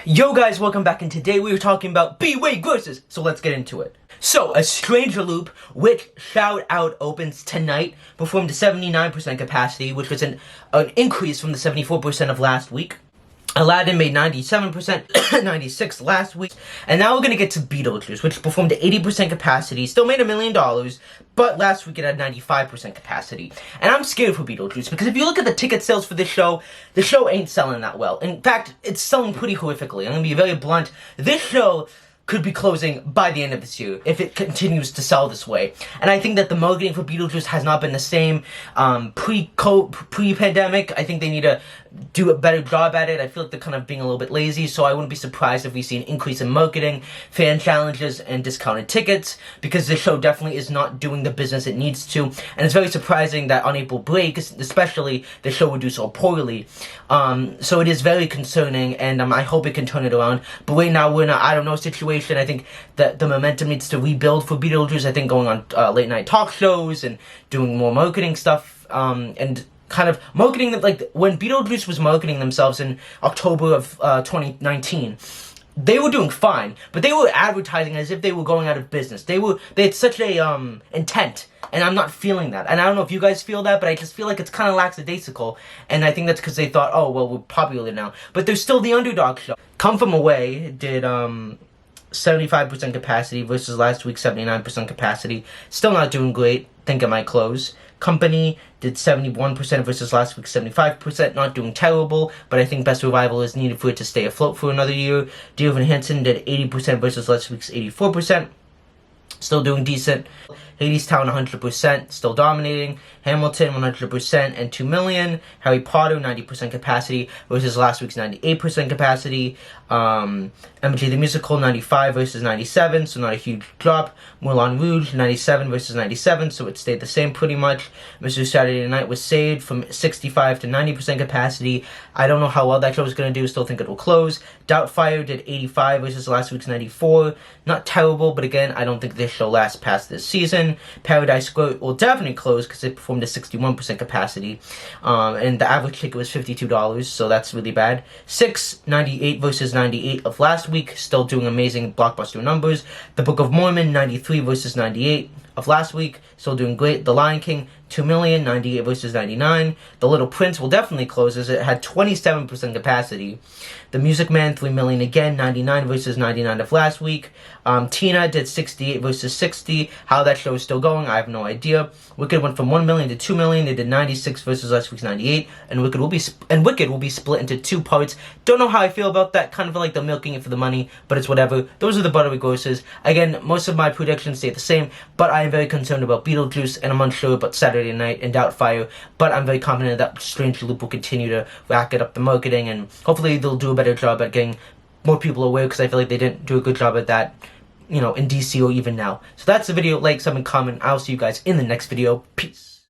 Yo guys, welcome back, and today we were talking about B-Way grosses, so let's get into it. So, A Stranger Loop, which shout out opens tonight, performed to 79% capacity, which was an increase from the 74% of last week. Aladdin made 97%, 96% last week, and now we're gonna get to Beetlejuice, which performed to 80% capacity, still made $1 million, but last week it had 95% capacity. And I'm scared for Beetlejuice, because if you look at the ticket sales for this show, the show ain't selling that well. In fact, it's selling pretty horrifically. I'm gonna be very blunt. This show could be closing by the end of this year if it continues to sell this way. And I think that the marketing for Beetlejuice has not been the same pre-pandemic. I think they need to do a better job at it. I feel like they're kind of being a little bit lazy, so I wouldn't be surprised if we see an increase in marketing, fan challenges, and discounted tickets, because this show definitely is not doing the business it needs to. And it's very surprising that on April break, especially, the show would do so poorly. So it is very concerning, and I hope it can turn it around. But right now, we're in a I don't know situation. I think that the momentum needs to rebuild for Beetlejuice. I think going on late night talk shows and doing more marketing stuff, and kind of marketing them, like when Beetlejuice was marketing themselves in October of 2019, they were doing fine, but they were advertising as if they were going out of business. They had such a intent, and I'm not feeling that. And I don't know if you guys feel that, but I just feel like it's kind of lackadaisical, and I think that's because they thought, oh well, we're popular now. But they're still the underdog show. Come From Away did 75% capacity versus last week's 79% capacity. Still not doing great. Think it might close. Company did 71% versus last week's 75%. Not doing terrible, but I think Best Revival is needed for it to stay afloat for another year. Dear Evan Hansen did 80% versus last week's 84%. Still doing decent. Hadestown 100%, still dominating. Hamilton 100% and 2 million. Harry Potter 90% capacity versus last week's 98% capacity. MJ the Musical 95 versus 97, so not a huge drop. Moulin Rouge 97 versus 97, so it stayed the same pretty much. Mr. Saturday Night was saved from 65 to 90% capacity. I don't know how well that show is going to do, still think it will close. Doubtfire did 85 versus last week's 94. Not terrible, but again, I don't think this show lasts past this season. Paradise Square will definitely close because it performed to 61% capacity, and the average ticket was $52, so that's really bad. 98 versus 98 of last week, still doing amazing blockbuster numbers. The Book of Mormon 93 versus 98 of last week, still doing great. The Lion King 2 million, 98 versus 99. The Little Prince will definitely close as it had 27% capacity. The Music Man 3 million again, 99 versus 99 of last week. Tina did 68 versus 60. How that show is still going, I have no idea. Wicked went from 1 million to 2 million. They did 96 versus last week's 98. And Wicked will be split into 2 parts. Don't know how I feel about that. Kind of like they're milking it for the money, but it's whatever. Those are the buttery grosses. Again, most of my predictions stay the same, but I am very concerned about Beetlejuice, and I'm unsure about Saturday Night and Doubtfire, but I'm very confident that Stranger Loop will continue to racket up the marketing, and hopefully they'll do a better job at getting more people aware, because I feel like they didn't do a good job at that, in DC or even now. So that's the video. Like, sub, and comment. I'll see you guys in the next video. Peace.